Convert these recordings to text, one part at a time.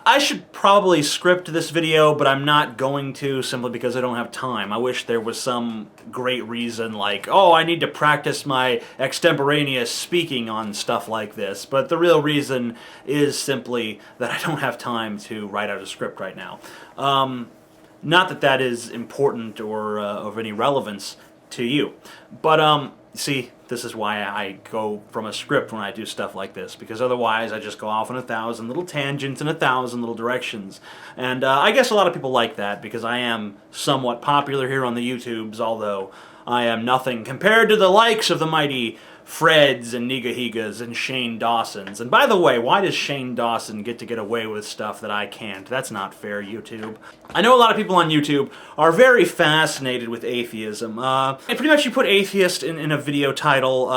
I should probably script this video, but I'm not going to, simply because I don't have time. I wish there was some great reason, like, oh, I need to practice my extemporaneous speaking on stuff like this. But the real reason is simply that I don't have time to write out a script right now. Not that that is important or of any relevance to you. But, see, this is why I go from a script when I do stuff like this, because otherwise I just go off on 1,000 little tangents in 1,000 little directions. And I guess a lot of people like that, because I am somewhat popular here on the YouTubes, although I am nothing compared to the likes of the mighty Freds and Nigahigas and Shane Dawsons. And by the way, why does Shane Dawson get away with stuff that I can't? That's not fair, YouTube. I know a lot of people on YouTube are very fascinated with atheism. And pretty much you put atheist in a video title,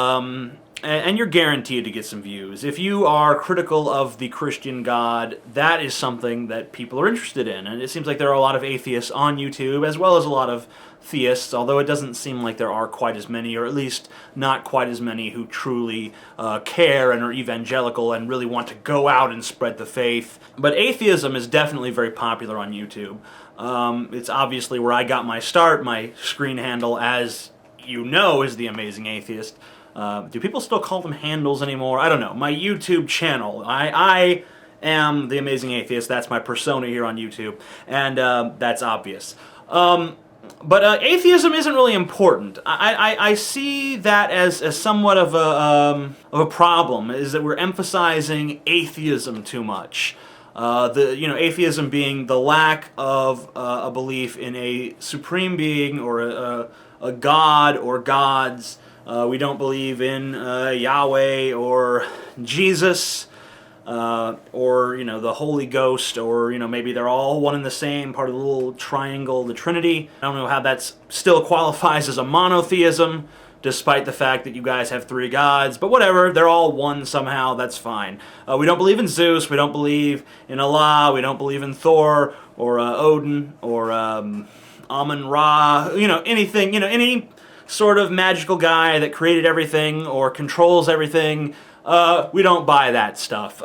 and you're guaranteed to get some views. If you are critical of the Christian God, that is something that people are interested in. And it seems like there are a lot of atheists on YouTube, as well as a lot of theists, although it doesn't seem like there are quite as many, or at least not quite as many who truly care and are evangelical and really want to go out and spread the faith. But atheism is definitely very popular on YouTube. It's obviously where I got my start. My screen handle, as you know, is The Amazing Atheist. Do people still call them handles anymore? I don't know. My YouTube channel, I am The Amazing Atheist. That's my persona here on YouTube, and that's obvious. But atheism isn't really important. I see that as somewhat of a problem, is that we're emphasizing atheism too much. Atheism being the lack of a belief in a supreme being or a god or gods. We don't believe in Yahweh or Jesus. Or, the Holy Ghost, or, maybe they're all one and the same, part of the little triangle, the Trinity. I don't know how that still qualifies as a monotheism, despite the fact that you guys have 3 gods, but whatever, they're all one somehow, that's fine. We don't believe in Zeus, we don't believe in Allah, we don't believe in Thor, or Odin, or Amun-Ra, anything, any sort of magical guy that created everything, or controls everything. We don't buy that stuff.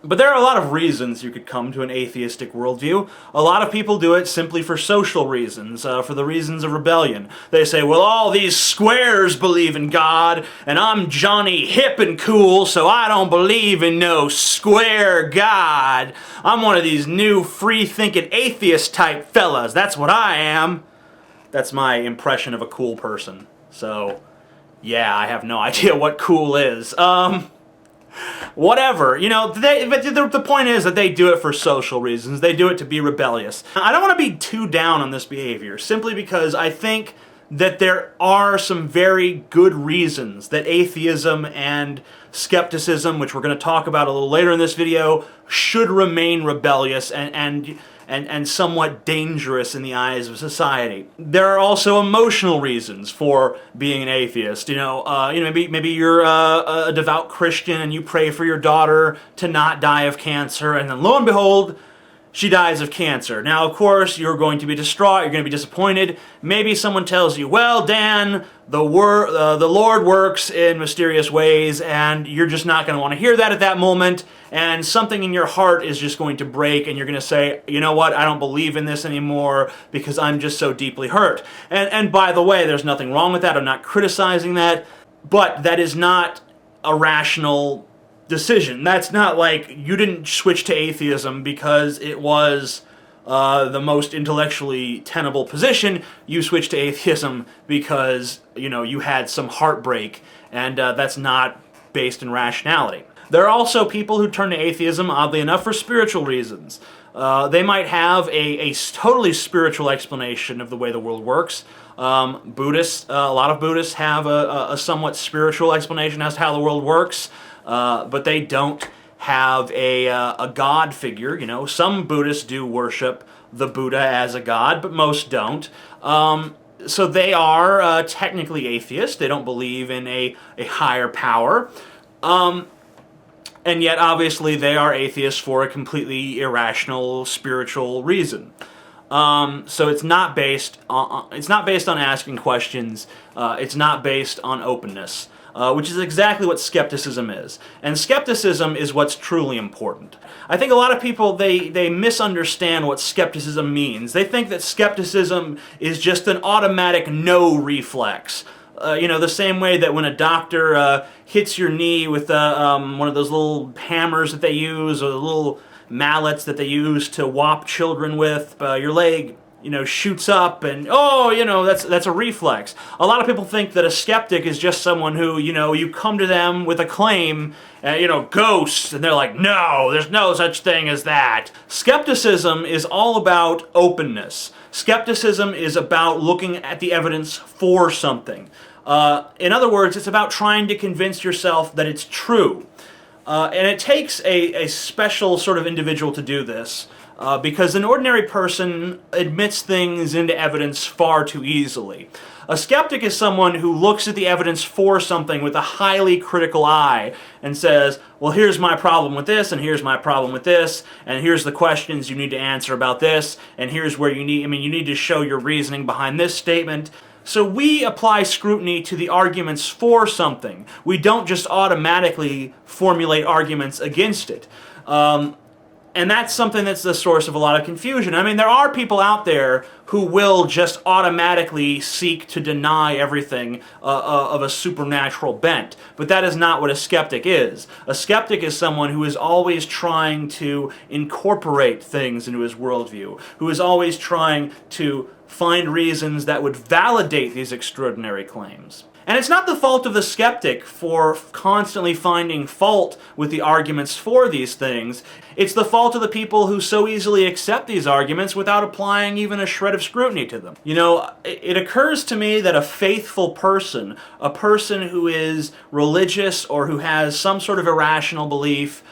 But there are a lot of reasons you could come to an atheistic worldview. A lot of people do it simply for social reasons, for the reasons of rebellion. They say, well, all these squares believe in God, and I'm Johnny hip and cool, so I don't believe in no square God. I'm one of these new free-thinking atheist-type fellas. That's what I am. That's my impression of a cool person. So, yeah, I have no idea what cool is. Whatever, but the point is that they do it for social reasons. They do it to be rebellious. I don't want to be too down on this behavior, simply because I think that there are some very good reasons that atheism and skepticism, which we're going to talk about a little later in this video, should remain rebellious and somewhat dangerous in the eyes of society. There are also emotional reasons for being an atheist. Maybe you're a devout Christian and you pray for your daughter to not die of cancer, and then lo and behold, she dies of cancer. Now, of course, you're going to be distraught, you're going to be disappointed. Maybe someone tells you, well, Dan, the Lord works in mysterious ways, and you're just not going to want to hear that at that moment, and something in your heart is just going to break, and you're going to say, you know what, I don't believe in this anymore because I'm just so deeply hurt. And by the way, there's nothing wrong with that. I'm not criticizing that, but that is not a rational decision. That's not like you didn't switch to atheism because it was the most intellectually tenable position. You switched to atheism because, you had some heartbreak, and that's not based in rationality. There are also people who turn to atheism, oddly enough, for spiritual reasons. They might have a totally spiritual explanation of the way the world works. Buddhists, a lot of Buddhists have a somewhat spiritual explanation as to how the world works. But they don't have a god figure. Some Buddhists do worship the Buddha as a god, but most don't. So they are technically atheist. They don't believe in a higher power. And yet, obviously, they are atheists for a completely irrational spiritual reason. So it's not based on asking questions. It's not based on openness. which is exactly what skepticism is. And skepticism is what's truly important. I think a lot of people, they misunderstand what skepticism means. They think that skepticism is just an automatic no reflex. The same way that when a doctor hits your knee with one of those little hammers that they use, or the little mallets that they use to whop children with, your leg, shoots up and, that's a reflex. A lot of people think that a skeptic is just someone who, you come to them with a claim, ghosts, and they're like, no, there's no such thing as that. Skepticism is all about openness. Skepticism is about looking at the evidence for something. In other words, it's about trying to convince yourself that it's true. And it takes a special sort of individual to do this, because an ordinary person admits things into evidence far too easily. A skeptic is someone who looks at the evidence for something with a highly critical eye and says, well, here's my problem with this, and here's my problem with this, and here's the questions you need to answer about this, and here's where you need to show your reasoning behind this statement. So we apply scrutiny to the arguments for something. We don't just automatically formulate arguments against it. And that's something that's the source of a lot of confusion. There are people out there who will just automatically seek to deny everything of a supernatural bent. But that is not what a skeptic is. A skeptic is someone who is always trying to incorporate things into his worldview, who is always trying to find reasons that would validate these extraordinary claims. And it's not the fault of the skeptic for constantly finding fault with the arguments for these things. It's the fault of the people who so easily accept these arguments without applying even a shred of scrutiny to them. It occurs to me that a faithful person, a person who is religious or who has some sort of irrational belief,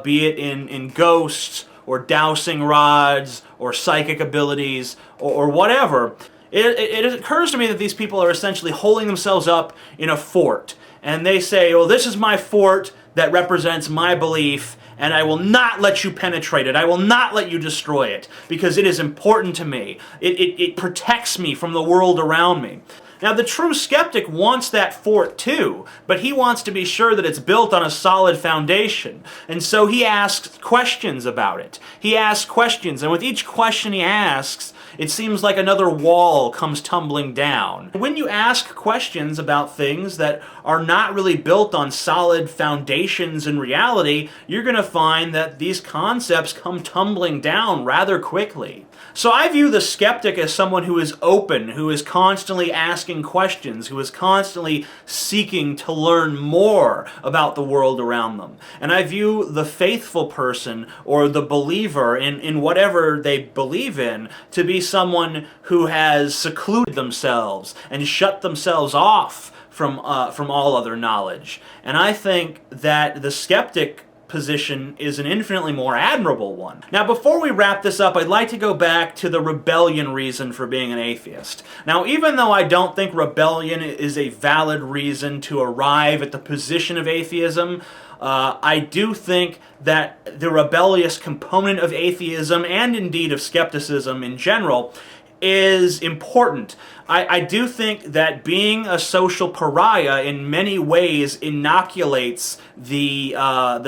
be it in ghosts or dowsing rods or psychic abilities or whatever, it occurs to me that these people are essentially holding themselves up in a fort. And they say, well, this is my fort that represents my belief, and I will not let you penetrate it. I will not let you destroy it, because it is important to me. It protects me from the world around me. Now, the true skeptic wants that fort too, but he wants to be sure that it's built on a solid foundation. And so he asks questions about it. He asks questions, and with each question he asks, it seems like another wall comes tumbling down. When you ask questions about things that are not really built on solid foundations in reality, you're going to find that these concepts come tumbling down rather quickly. So I view the skeptic as someone who is open, who is constantly asking questions, who is constantly seeking to learn more about the world around them. And I view the faithful person or the believer in whatever they believe in to be someone who has secluded themselves and shut themselves off from all other knowledge. And I think that the skeptic position is an infinitely more admirable one. Now, before we wrap this up, I'd like to go back to the rebellion reason for being an atheist. Now, even though I don't think rebellion is a valid reason to arrive at the position of atheism, I do think that the rebellious component of atheism, and indeed of skepticism in general, is important. I do think that being a social pariah in many ways inoculates the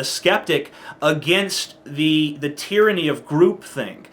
skeptic against the tyranny of groupthink.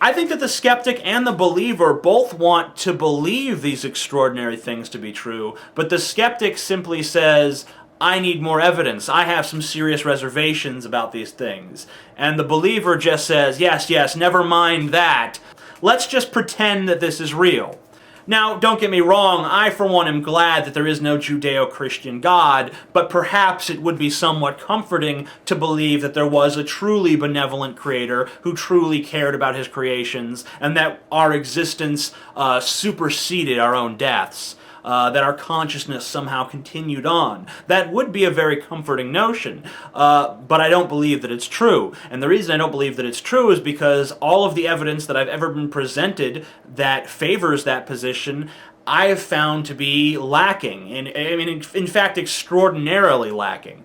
I think that the skeptic and the believer both want to believe these extraordinary things to be true, but the skeptic simply says, I need more evidence. I have some serious reservations about these things. And the believer just says, yes, never mind that. Let's just pretend that this is real. Now, don't get me wrong, I for one am glad that there is no Judeo-Christian God, but perhaps it would be somewhat comforting to believe that there was a truly benevolent creator who truly cared about his creations, and that our existence superseded our own deaths. That our consciousness somehow continued on. That would be a very comforting notion, but I don't believe that it's true. And the reason I don't believe that it's true is because all of the evidence that I've ever been presented that favors that position, I have found to be lacking, in fact, extraordinarily lacking.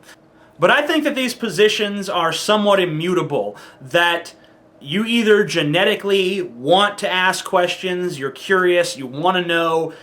But I think that these positions are somewhat immutable, that You either genetically want to ask questions, you're curious, you want to know,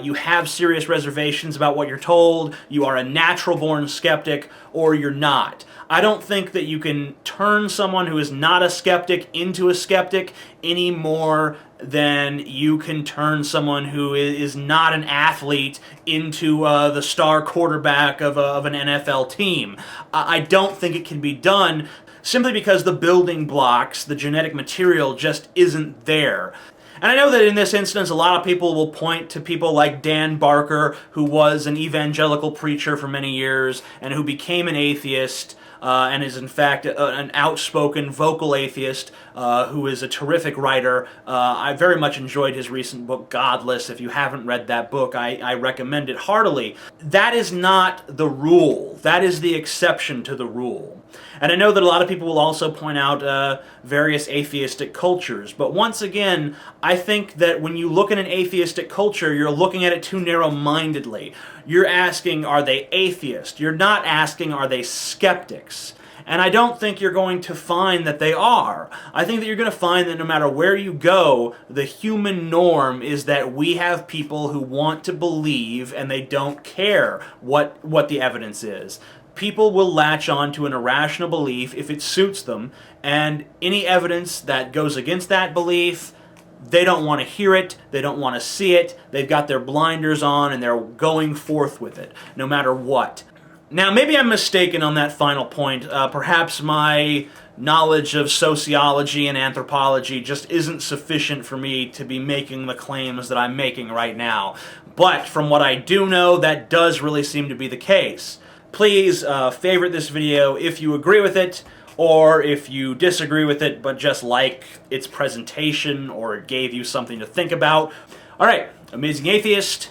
you have serious reservations about what you're told, you are a natural-born skeptic, or you're not. I don't think that you can turn someone who is not a skeptic into a skeptic any more than you can turn someone who is not an athlete into the star quarterback of an NFL team. I don't think it can be done simply because the building blocks, the genetic material, just isn't there. And I know that in this instance, a lot of people will point to people like Dan Barker, who was an evangelical preacher for many years and who became an atheist, and is in fact an outspoken vocal atheist who is a terrific writer. I very much enjoyed his recent book, Godless. If you haven't read that book, I recommend it heartily. That is not the rule. That is the exception to the rule. And I know that a lot of people will also point out various atheistic cultures, but once again, I think that when you look at an atheistic culture, you're looking at it too narrow-mindedly. You're asking, are they atheist? You're not asking, are they skeptics? And I don't think you're going to find that they are. I think that you're going to find that no matter where you go, the human norm is that we have people who want to believe and they don't care what the evidence is. People will latch on to an irrational belief if it suits them, and any evidence that goes against that belief, they don't want to hear it, they don't want to see it, they've got their blinders on and they're going forth with it, no matter what. Now, maybe I'm mistaken on that final point. Perhaps my knowledge of sociology and anthropology just isn't sufficient for me to be making the claims that I'm making right now. But from what I do know, that does really seem to be the case. Please favorite this video if you agree with it, or if you disagree with it but just like its presentation or it gave you something to think about. Alright, Amazing Atheist,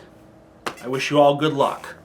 I wish you all good luck.